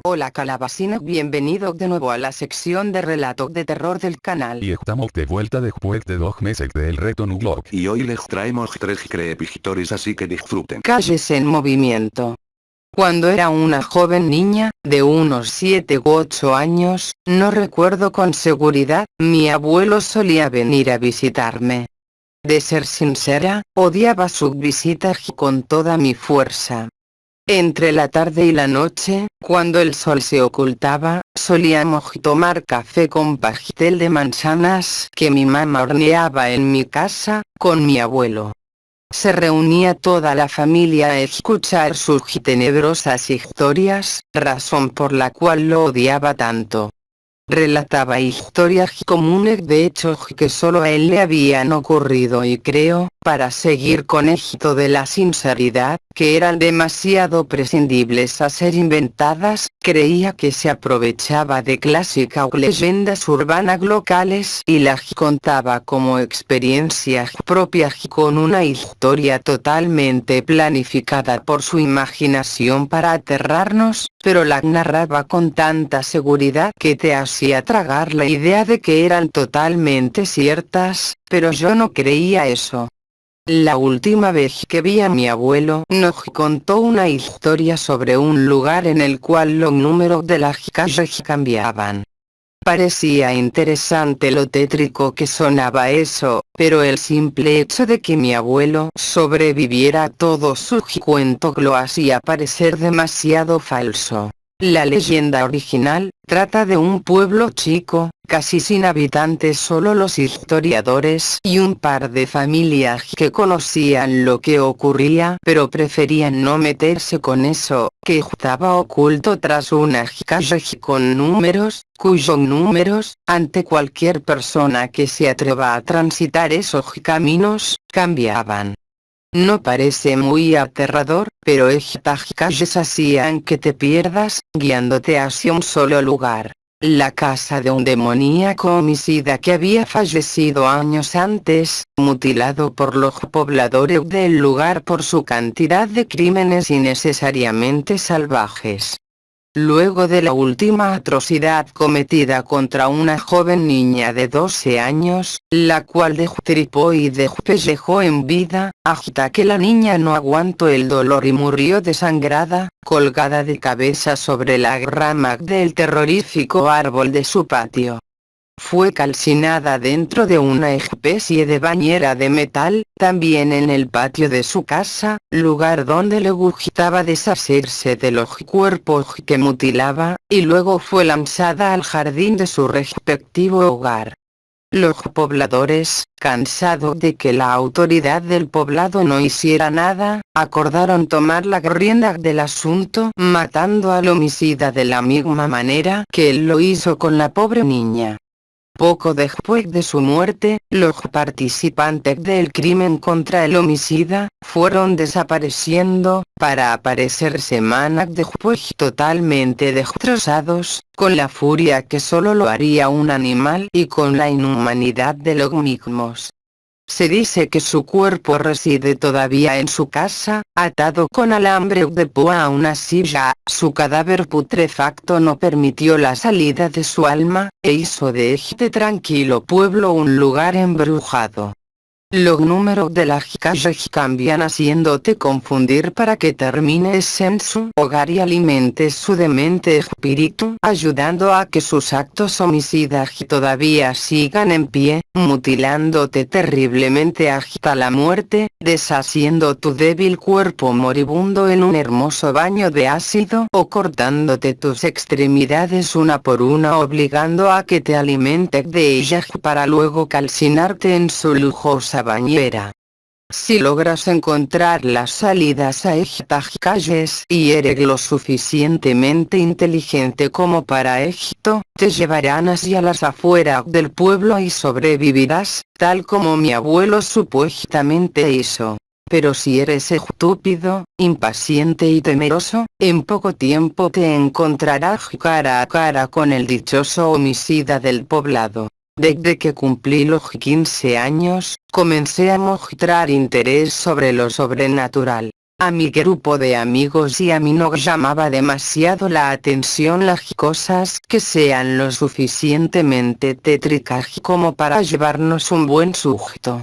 Hola calabacines, bienvenido de nuevo a la sección de relatos de terror del canal. Y estamos de vuelta después de 2 meses del reto Nublog. Y hoy les traemos 3 creepy-stories, así que disfruten. Calles en movimiento. Cuando era una joven niña, de unos 7 u 8 años, no recuerdo con seguridad, mi abuelo solía venir a visitarme. De ser sincera, odiaba sus visitas con toda mi fuerza. Entre la tarde y la noche, cuando el sol se ocultaba, solíamos tomar café con pastel de manzanas que mi mamá horneaba en mi casa, con mi abuelo. Se reunía toda la familia a escuchar sus tenebrosas historias, razón por la cual lo odiaba tanto. Relataba historias comunes de hechos que solo a él le habían ocurrido y creo, para seguir con esto de la sinceridad, que eran demasiado prescindibles a ser inventadas, creía que se aprovechaba de clásicas o leyendas urbanas locales y las contaba como experiencias propias con una historia totalmente planificada por su imaginación para aterrarnos, pero las narraba con tanta seguridad que te hacía tragar la idea de que eran totalmente ciertas, pero yo no creía eso. La última vez que vi a mi abuelo nos contó una historia sobre un lugar en el cual los números de las calles cambiaban. Parecía interesante lo tétrico que sonaba eso, pero el simple hecho de que mi abuelo sobreviviera a todos sus cuentos lo hacía parecer demasiado falso. La leyenda original trata de un pueblo chico, casi sin habitantes, solo los historiadores y un par de familias que conocían lo que ocurría, pero preferían no meterse con eso, que estaba oculto tras unas calles con números, cuyos números, ante cualquier persona que se atreva a transitar esos caminos, cambiaban. No parece muy aterrador, pero estas calles hacían que te pierdas, guiándote hacia un solo lugar. La casa de un demoníaco homicida que había fallecido años antes, mutilado por los pobladores del lugar por su cantidad de crímenes innecesariamente salvajes. Luego de la última atrocidad cometida contra una joven niña de 12 años, la cual destripó y despellejó en vida, hasta que la niña no aguantó el dolor y murió desangrada, colgada de cabeza sobre la rama del terrorífico árbol de su patio. Fue calcinada dentro de una especie de bañera de metal, también en el patio de su casa, lugar donde le gustaba deshacerse de los cuerpos que mutilaba, y luego fue lanzada al jardín de su respectivo hogar. Los pobladores, cansados de que la autoridad del poblado no hiciera nada, acordaron tomar la rienda del asunto, matando al homicida de la misma manera que él lo hizo con la pobre niña. Poco después de su muerte, los participantes del crimen contra el homicida, fueron desapareciendo, para aparecer semanas después totalmente destrozados, con la furia que solo lo haría un animal y con la inhumanidad de los mismos. Se dice que su cuerpo reside todavía en su casa, atado con alambre de púa a una silla. Su cadáver putrefacto no permitió la salida de su alma, e hizo de este tranquilo pueblo un lugar embrujado. Los números de las calles cambian haciéndote confundir para que termines en su hogar y alimentes su demente espíritu, ayudando a que sus actos homicidas todavía sigan en pie, mutilándote terriblemente hasta la muerte, deshaciendo tu débil cuerpo moribundo en un hermoso baño de ácido, o cortándote tus extremidades una por una, obligando a que te alimentes de ellas para luego calcinarte en su lujosa bañera. Si logras encontrar las salidas a estas calles y eres lo suficientemente inteligente como para esto, te llevarán hacia las afueras del pueblo y sobrevivirás, tal como mi abuelo supuestamente hizo. Pero si eres estúpido, impaciente y temeroso, en poco tiempo te encontrarás cara a cara con el dichoso homicida del poblado. Desde que cumplí los 15 años, comencé a mostrar interés sobre lo sobrenatural. A mi grupo de amigos y a mí nos llamaba demasiado la atención las cosas que sean lo suficientemente tétricas como para llevarnos un buen susto.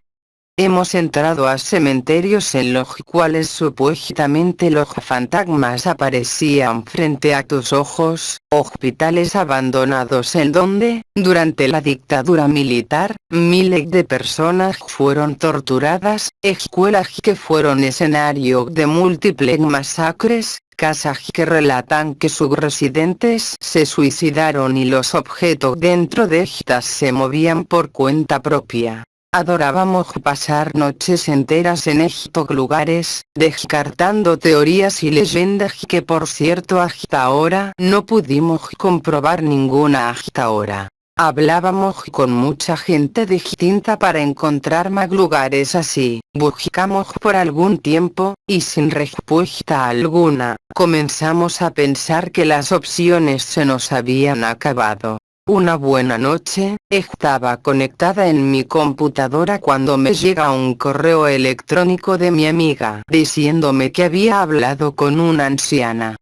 Hemos entrado a cementerios en los cuales supuestamente los fantasmas aparecían frente a tus ojos, hospitales abandonados en donde, durante la dictadura militar, miles de personas fueron torturadas, escuelas que fueron escenario de múltiples masacres, casas que relatan que sus residentes se suicidaron y los objetos dentro de estas se movían por cuenta propia. Adorábamos pasar noches enteras en estos lugares, descartando teorías y leyendas que por cierto hasta ahora no pudimos comprobar ninguna hasta ahora. Hablábamos con mucha gente distinta para encontrar más lugares así. Buscamos por algún tiempo, y sin respuesta alguna, comenzamos a pensar que las opciones se nos habían acabado. Una buena noche, estaba conectada en mi computadora cuando me llega un correo electrónico de mi amiga diciéndome que había hablado con una anciana.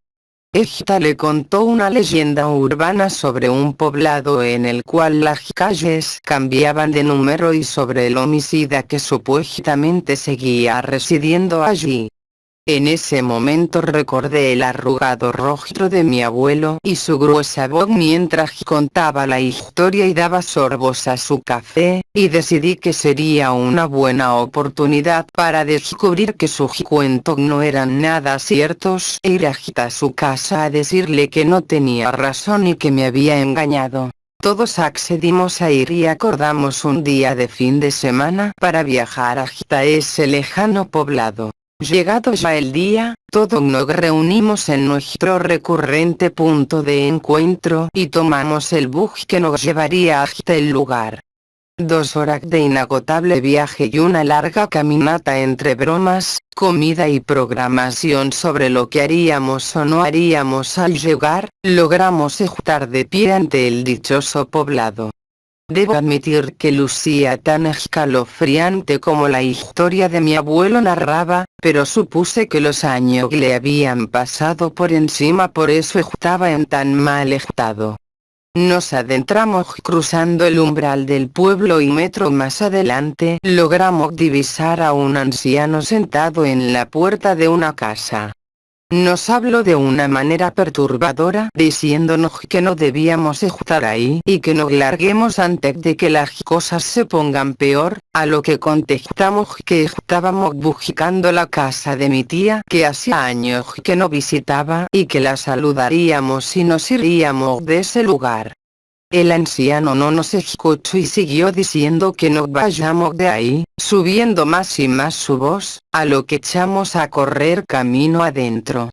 Esta le contó una leyenda urbana sobre un poblado en el cual las calles cambiaban de número y sobre el homicida que supuestamente seguía residiendo allí. En ese momento recordé el arrugado rostro de mi abuelo y su gruesa voz mientras contaba la historia y daba sorbos a su café, y decidí que sería una buena oportunidad para descubrir que sus cuentos no eran nada ciertos e ir hasta su casa a decirle que no tenía razón y que me había engañado. Todos accedimos a ir y acordamos un día de fin de semana para viajar hasta ese lejano poblado. Llegado ya el día, todos nos reunimos en nuestro recurrente punto de encuentro y tomamos el bus que nos llevaría hasta el lugar. 2 horas de inagotable viaje y una larga caminata entre bromas, comida y programación sobre lo que haríamos o no haríamos al llegar, logramos estar de pie ante el dichoso poblado. Debo admitir que lucía tan escalofriante como la historia de mi abuelo narraba, pero supuse que los años le habían pasado por encima, por eso estaba en tan mal estado. Nos adentramos cruzando el umbral del pueblo y metro más adelante logramos divisar a un anciano sentado en la puerta de una casa. Nos habló de una manera perturbadora diciéndonos que no debíamos estar ahí y que nos larguemos antes de que las cosas se pongan peor, a lo que contestamos que estábamos buscando la casa de mi tía que hacía años que no visitaba y que la saludaríamos si nos iríamos de ese lugar. El anciano no nos escuchó y siguió diciendo que nos vayamos de ahí, subiendo más y más su voz, a lo que echamos a correr camino adentro.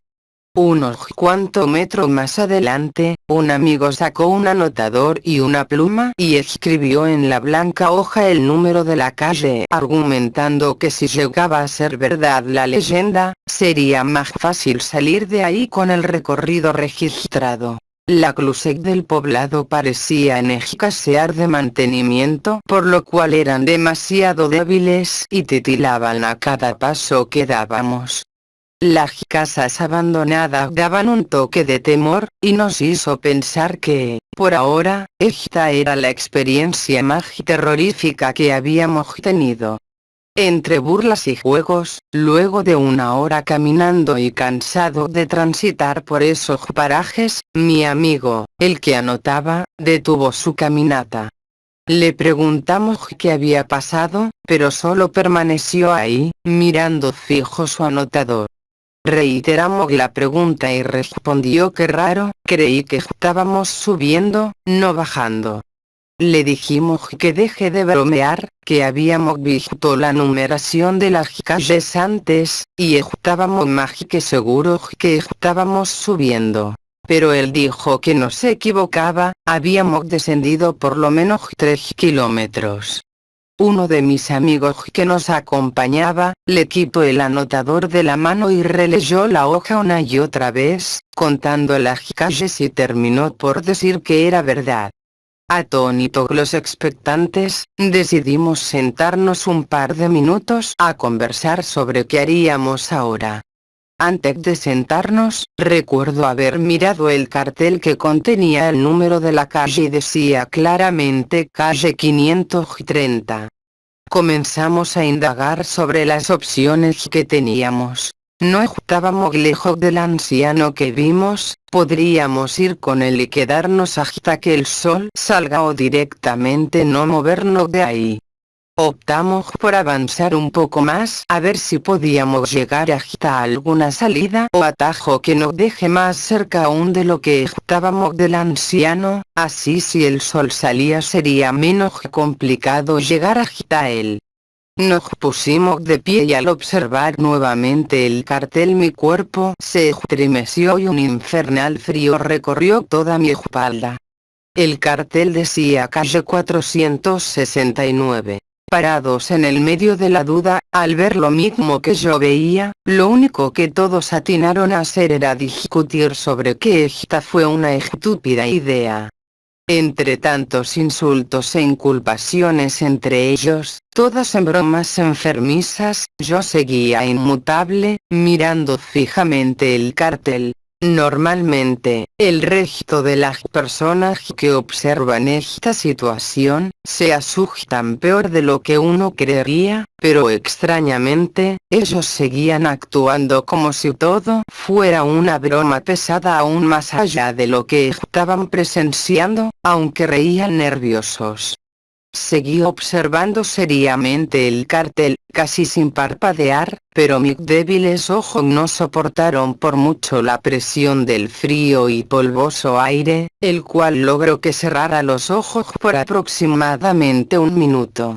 Unos cuantos metros más adelante, un amigo sacó un anotador y una pluma y escribió en la blanca hoja el número de la calle, argumentando que si llegaba a ser verdad la leyenda, sería más fácil salir de ahí con el recorrido registrado. La CLUSEC del poblado parecía en escasear de mantenimiento, por lo cual eran demasiado débiles y titilaban a cada paso que dábamos. Las casas abandonadas daban un toque de temor, y nos hizo pensar que, por ahora, esta era la experiencia más terrorífica que habíamos tenido. Entre burlas y juegos, luego de una hora caminando y cansado de transitar por esos parajes, mi amigo, el que anotaba, detuvo su caminata. Le preguntamos qué había pasado, pero solo permaneció ahí, mirando fijo su anotador. Reiteramos la pregunta y respondió que raro, creí que estábamos subiendo, no bajando. Le dijimos que deje de bromear, que habíamos visto la numeración de las calles antes, y estábamos más que seguros que estábamos subiendo. Pero él dijo que no se equivocaba, habíamos descendido por lo menos 3 kilómetros. Uno de mis amigos que nos acompañaba, le quitó el anotador de la mano y releyó la hoja una y otra vez, contando las calles y terminó por decir que era verdad. Atónitos los expectantes, decidimos sentarnos un par de minutos a conversar sobre qué haríamos ahora. Antes de sentarnos, recuerdo haber mirado el cartel que contenía el número de la calle y decía claramente calle 530. Comenzamos a indagar sobre las opciones que teníamos. No estábamos lejos del anciano que vimos, podríamos ir con él y quedarnos hasta que el sol salga o directamente no movernos de ahí. Optamos por avanzar un poco más a ver si podíamos llegar hasta alguna salida o atajo que nos deje más cerca aún de lo que estábamos del anciano, así si el sol salía sería menos complicado llegar hasta él. Nos pusimos de pie y al observar nuevamente el cartel mi cuerpo se estremeció y un infernal frío recorrió toda mi espalda. El cartel decía calle 469. Parados en el medio de la duda, al ver lo mismo que yo veía, lo único que todos atinaron a hacer era discutir sobre que esta fue una estúpida idea. Entre tantos insultos e inculpaciones entre ellos, todas en bromas enfermizas, yo seguía inmutable, mirando fijamente el cartel. Normalmente, el resto de las personas que observan esta situación, se asustan peor de lo que uno creería, pero extrañamente, ellos seguían actuando como si todo fuera una broma pesada aún más allá de lo que estaban presenciando, aunque reían nerviosos. Seguí observando seriamente el cartel, casi sin parpadear, pero mis débiles ojos no soportaron por mucho la presión del frío y polvoso aire, el cual logró que cerrara los ojos por aproximadamente un minuto.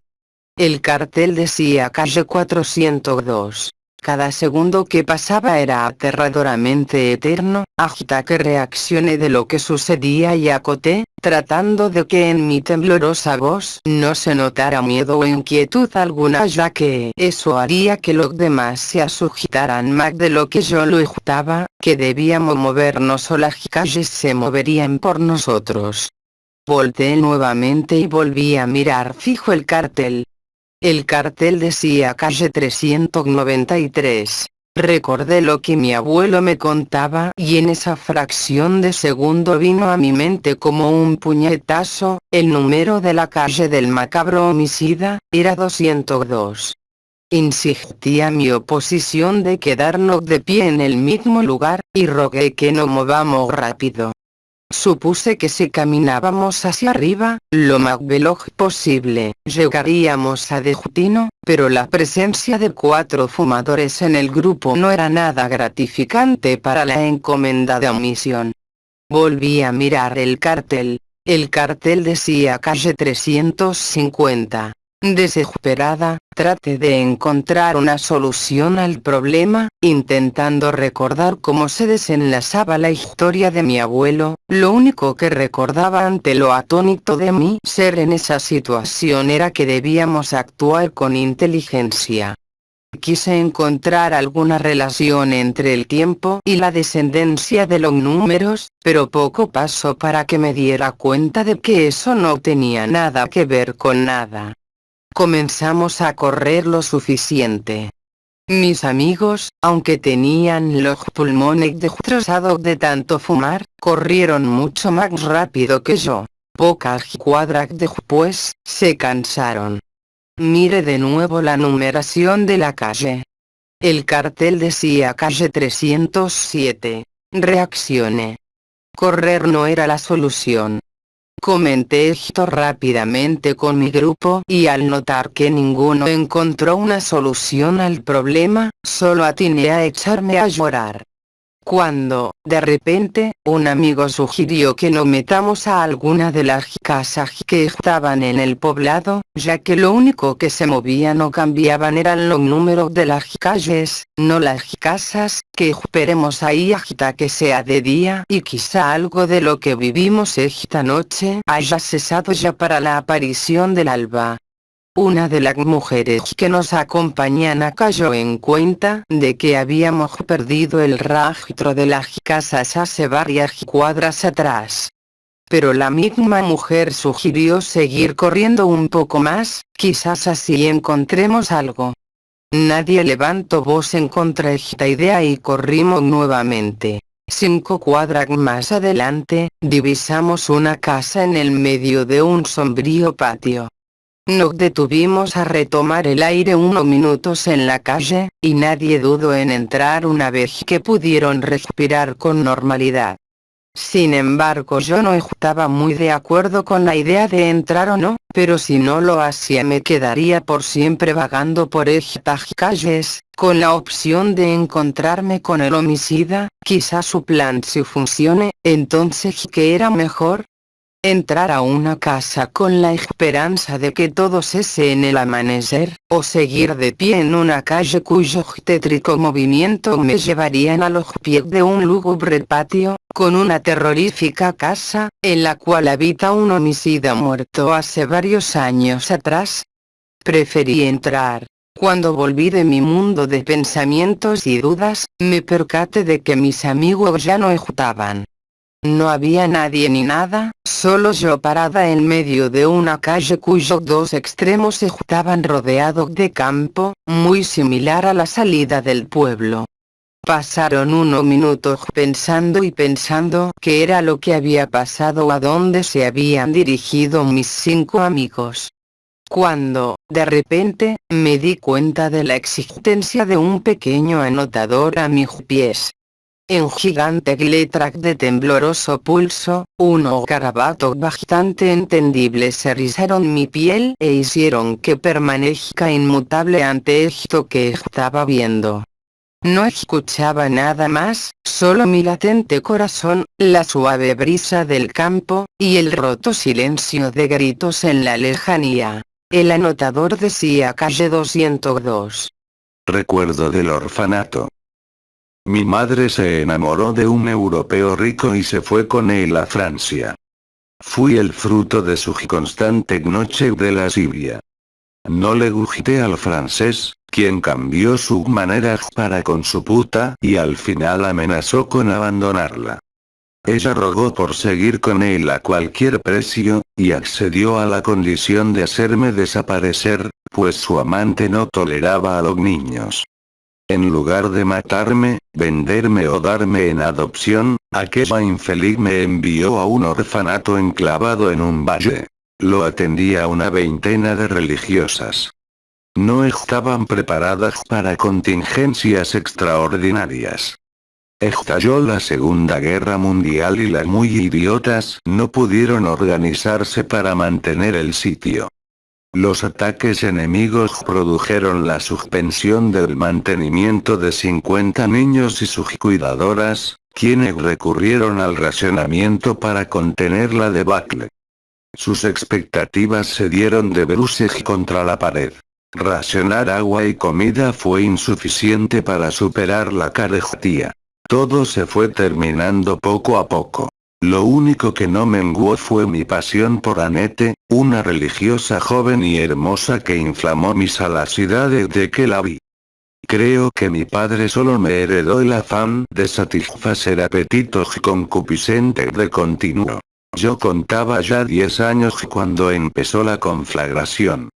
El cartel decía calle 402. Cada segundo que pasaba era aterradoramente eterno, hasta que reaccioné de lo que sucedía y acoté, tratando de que en mi temblorosa voz no se notara miedo o inquietud alguna, ya que eso haría que los demás se asustaran más de lo que yo lo estaba, que debíamos movernos o las calles se moverían por nosotros. Volteé nuevamente y volví a mirar fijo el cartel. El cartel decía calle 393. Recordé lo que mi abuelo me contaba y en esa fracción de segundo vino a mi mente como un puñetazo, el número de la calle del macabro homicida, era 202. Insistí a mi oposición de quedarnos de pie en el mismo lugar, y rogué que no movamos rápido. Supuse que si caminábamos hacia arriba, lo más veloz posible, llegaríamos a destino, pero la presencia de 4 fumadores en el grupo no era nada gratificante para la encomendada misión. Volví a mirar el cartel. El cartel decía calle 350. Desesperada, traté de encontrar una solución al problema, intentando recordar cómo se desenlazaba la historia de mi abuelo. Lo único que recordaba ante lo atónito de mi ser en esa situación era que debíamos actuar con inteligencia. Quise encontrar alguna relación entre el tiempo y la descendencia de los números, pero poco pasó para que me diera cuenta de que eso no tenía nada que ver con nada. Comenzamos a correr lo suficiente. Mis amigos, aunque tenían los pulmones destrozados de tanto fumar, corrieron mucho más rápido que yo. Pocas cuadras después, se cansaron. Miré de nuevo la numeración de la calle. El cartel decía calle 307. Reaccioné. Correr no era la solución. Comenté esto rápidamente con mi grupo y al notar que ninguno encontró una solución al problema, solo atiné a echarme a llorar. Cuando, de repente, un amigo sugirió que nos metamos a alguna de las casas que estaban en el poblado, ya que lo único que se movían o cambiaban eran los números de las calles, no las casas, que esperemos ahí hasta que sea de día y quizá algo de lo que vivimos esta noche haya cesado ya para la aparición del alba. Una de las mujeres que nos acompañan cayó en cuenta de que habíamos perdido el rastro de las casas hace varias cuadras atrás. Pero la misma mujer sugirió seguir corriendo un poco más, quizás así encontremos algo. Nadie levantó voz en contra de esta idea y corrimos nuevamente. 5 cuadras más adelante, divisamos una casa en el medio de un sombrío patio. Nos detuvimos a retomar el aire unos minutos en la calle, y nadie dudó en entrar una vez que pudieron respirar con normalidad. Sin embargo, yo no estaba muy de acuerdo con la idea de entrar o no, pero si no lo hacía me quedaría por siempre vagando por estas calles, con la opción de encontrarme con el homicida. Quizás su plan sí funcione. Entonces, ¿qué era mejor? Entrar a una casa con la esperanza de que todo cese en el amanecer, o seguir de pie en una calle cuyo tétrico movimiento me llevarían a los pies de un lúgubre patio, con una terrorífica casa, en la cual habita un homicida muerto hace varios años atrás. Preferí entrar. Cuando volví de mi mundo de pensamientos y dudas, me percaté de que mis amigos ya no estaban. No había nadie ni nada, solo yo parada en medio de una calle cuyos dos extremos estaban rodeados de campo, muy similar a la salida del pueblo. Pasaron unos minutos pensando y pensando qué era lo que había pasado o a dónde se habían dirigido mis 5 amigos. Cuando, de repente, me di cuenta de la existencia de un pequeño anotador a mis pies. En gigantes letras de tembloroso pulso, unos garabatos bastante entendibles se rizaron mi piel e hicieron que permanezca inmutable ante esto que estaba viendo. No escuchaba nada más, solo mi latente corazón, la suave brisa del campo, y el roto silencio de gritos en la lejanía. El anotador decía calle 202. Recuerdo del orfanato. Mi madre se enamoró de un europeo rico y se fue con él a Francia. Fui el fruto de su constante noche de lascivia. No le gusté al francés, quien cambió su manera para con su puta y al final amenazó con abandonarla. Ella rogó por seguir con él a cualquier precio, y accedió a la condición de hacerme desaparecer, pues su amante no toleraba a los niños. En lugar de matarme, venderme o darme en adopción, aquella infeliz me envió a un orfanato enclavado en un valle. Lo atendía una veintena de religiosas. No estaban preparadas para contingencias extraordinarias. Estalló la Segunda Guerra Mundial y las muy idiotas no pudieron organizarse para mantener el sitio. Los ataques enemigos produjeron la suspensión del mantenimiento de 50 niños y sus cuidadoras, quienes recurrieron al racionamiento para contener la debacle. Sus expectativas se dieron de bruces contra la pared. Racionar agua y comida fue insuficiente para superar la carestía. Todo se fue terminando poco a poco. Lo único que no menguó fue mi pasión por Annette, una religiosa joven y hermosa que inflamó mi salacidad desde que la vi. Creo que mi padre solo me heredó el afán de satisfacer apetitos concupiscentes de continuo. Yo contaba ya 10 años cuando empezó la conflagración.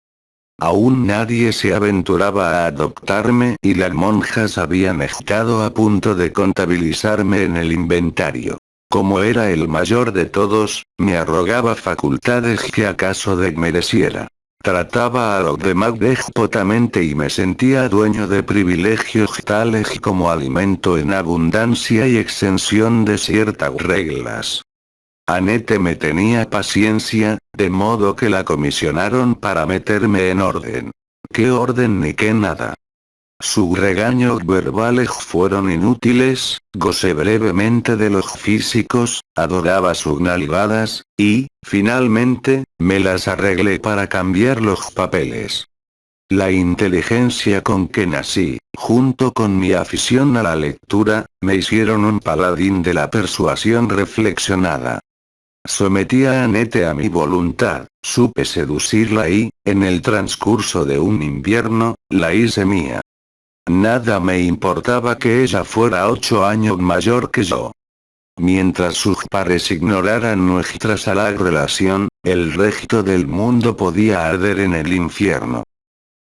Aún nadie se aventuraba a adoptarme y las monjas habían estado a punto de contabilizarme en el inventario. Como era el mayor de todos, me arrogaba facultades que acaso desmereciera. Trataba a los demás déspotamente y me sentía dueño de privilegios tales como alimento en abundancia y exención de ciertas reglas. Annette me tenía paciencia, de modo que la comisionaron para meterme en orden. ¿Qué orden ni qué nada? Sus regaños verbales fueron inútiles, gocé brevemente de los físicos, adoraba sus nalgadas, y, finalmente, me las arreglé para cambiar los papeles. La inteligencia con que nací, junto con mi afición a la lectura, me hicieron un paladín de la persuasión reflexionada. Sometí a Annette a mi voluntad, Supe seducirla y, en el transcurso de un invierno, la hice mía. Nada me importaba que ella fuera 8 años mayor que yo. Mientras sus padres ignoraran nuestra salada relación, el resto del mundo podía arder en el infierno.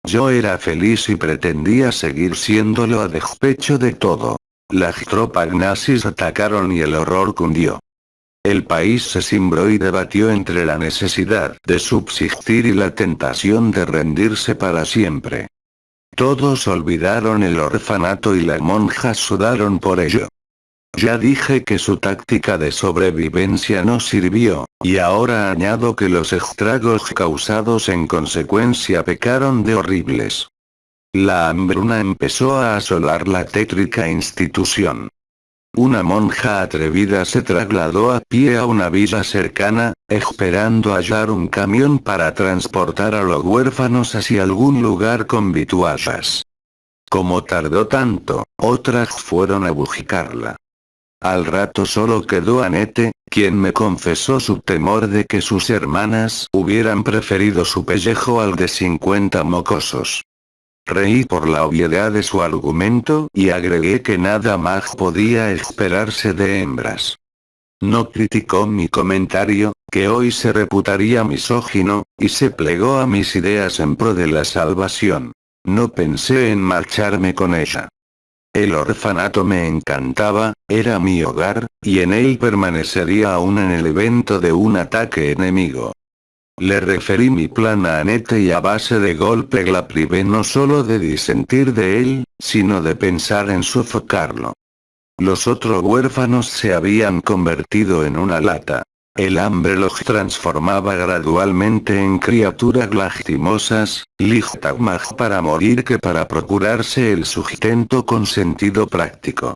Yo era feliz y pretendía seguir siéndolo a despecho de todo. Las tropas nazis atacaron y el horror cundió. El país se cimbró y debatió entre la necesidad de subsistir y la tentación de rendirse para siempre. Todos olvidaron el orfanato y las monjas sudaron por ello. Ya dije que su táctica de sobrevivencia no sirvió, y ahora añado que los estragos causados en consecuencia pecaron de horribles. La hambruna empezó a asolar la tétrica institución. Una monja atrevida se trasladó a pie a una villa cercana, esperando hallar un camión para transportar a los huérfanos hacia algún lugar con vituallas. Como tardó tanto, otras fueron a buscarla. Al rato solo quedó Annette, quien me confesó su temor de que sus hermanas hubieran preferido su pellejo al de 50 mocosos. Reí por la obviedad de su argumento y agregué que nada más podía esperarse de hembras. No criticó mi comentario, que hoy se reputaría misógino, y se plegó a mis ideas en pro de la salvación. No pensé en marcharme con ella. El orfanato me encantaba, era mi hogar, y en él permanecería aún en el evento de un ataque enemigo. Le referí mi plan a Annette y a base de golpe la privé no solo de disentir de él, sino de pensar en sofocarlo. Los otros huérfanos se habían convertido en una lata. El hambre los transformaba gradualmente en criaturas lastimosas, listas más para morir que para procurarse el sustento con sentido práctico.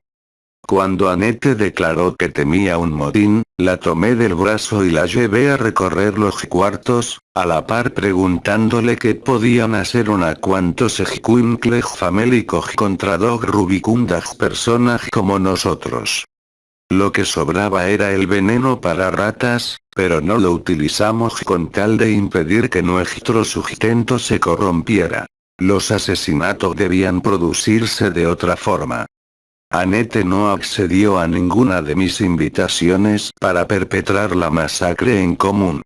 Cuando Annette declaró que temía un motín, la tomé del brazo y la llevé a recorrer los cuartos, a la par preguntándole qué podían hacer una cuantos escuincles famélicos contra dos rubicundas personas como nosotros. Lo que sobraba era el veneno para ratas, pero no lo utilizamos con tal de impedir que nuestro sustento se corrompiera. Los asesinatos debían producirse de otra forma. Annette no accedió a ninguna de mis invitaciones para perpetrar la masacre en común.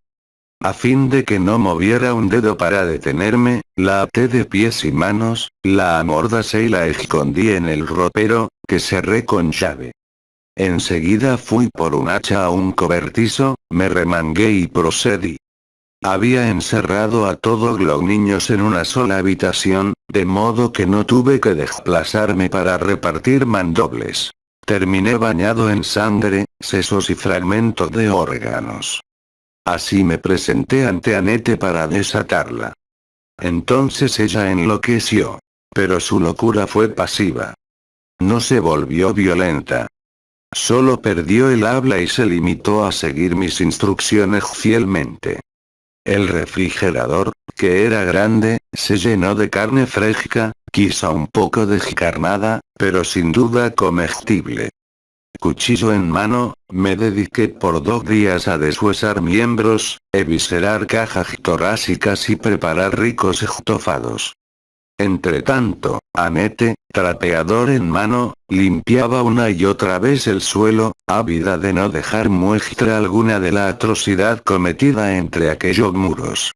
A fin de que no moviera un dedo para detenerme, la até de pies y manos, la amordacé y la escondí en el ropero, que cerré con llave. Enseguida fui por un hacha a un cobertizo, me remangué y procedí. Había encerrado a todos los niños en una sola habitación, de modo que no tuve que desplazarme para repartir mandobles. Terminé bañado en sangre, sesos y fragmentos de órganos. Así me presenté ante Annette para desatarla. Entonces ella enloqueció. Pero su locura fue pasiva. No se volvió violenta. Solo perdió el habla y se limitó a seguir mis instrucciones fielmente. El refrigerador, que era grande, se llenó de carne fresca, quizá un poco descarnada, pero sin duda comestible. Cuchillo en mano, me dediqué por 2 días a deshuesar miembros, eviscerar cajas torácicas y preparar ricos estofados. Entretanto, Annette, trapeador en mano, limpiaba una y otra vez el suelo, ávida de no dejar muestra alguna de la atrocidad cometida entre aquellos muros.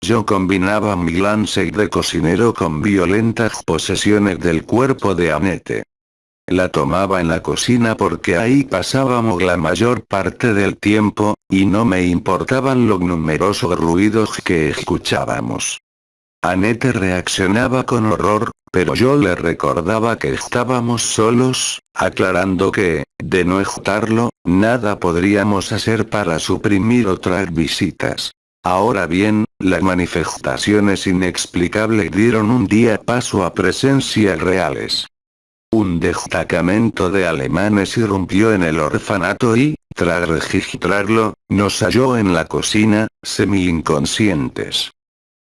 Yo combinaba mi lance de cocinero con violentas posesiones del cuerpo de Annette. La tomaba en la cocina porque ahí pasábamos la mayor parte del tiempo, y no me importaban los numerosos ruidos que escuchábamos. Annette reaccionaba con horror, pero yo le recordaba que estábamos solos, aclarando que, de no estarlo, nada podríamos hacer para suprimir otras visitas. Ahora bien, las manifestaciones inexplicables dieron un día paso a presencias reales. Un destacamento de alemanes irrumpió en el orfanato y, tras registrarlo, nos halló en la cocina, semi-inconscientes.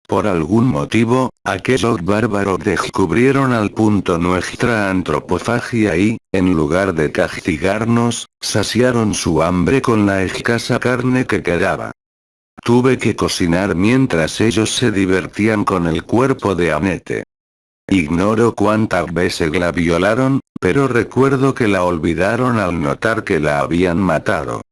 Por algún motivo, aquellos bárbaros descubrieron al punto nuestra antropofagia y, en lugar de castigarnos, saciaron su hambre con la escasa carne que quedaba. Tuve que cocinar mientras ellos se divertían con el cuerpo de Annette. Ignoro cuántas veces la violaron, pero recuerdo que la olvidaron al notar que la habían matado.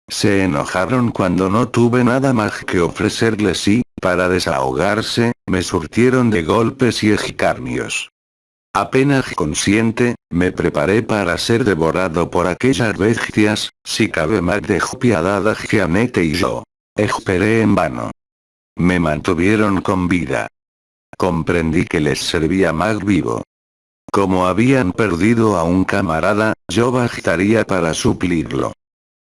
Se enojaron cuando no tuve nada más que ofrecerles y, para desahogarse, me surtieron de golpes y escarnios. Apenas consciente, me preparé para ser devorado por aquellas bestias, si cabe más despiadadas que Annette y yo. Esperé en vano. Me mantuvieron con vida. Comprendí que les servía más vivo. Como habían perdido a un camarada, yo bastaría para suplirlo.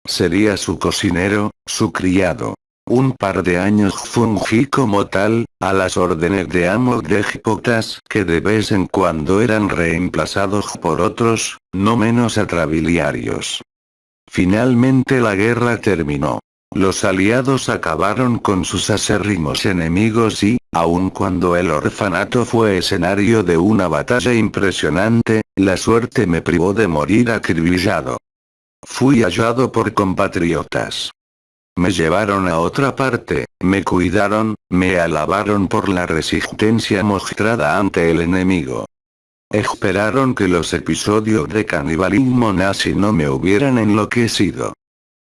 Sería su cocinero, su criado. Un par de años fungí como tal, a las órdenes de amos déspotas que de vez en cuando eran reemplazados por otros, no menos atrabiliarios. Finalmente la guerra terminó. Los aliados acabaron con sus acérrimos enemigos y, aun cuando el orfanato fue escenario de una batalla impresionante, la suerte me privó de morir acribillado. Fui hallado por compatriotas. Me llevaron a otra parte, me cuidaron, me alabaron por la resistencia mostrada ante el enemigo. Esperaron que los episodios de canibalismo nazi no me hubieran enloquecido.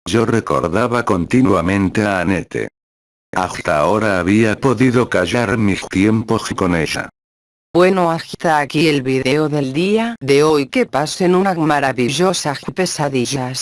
Yo recordaba continuamente a Annette. Hasta ahora había podido callar mis tiempos con ella. Bueno, hasta aquí el video del día de hoy. Que pasen unas maravillosas pesadillas.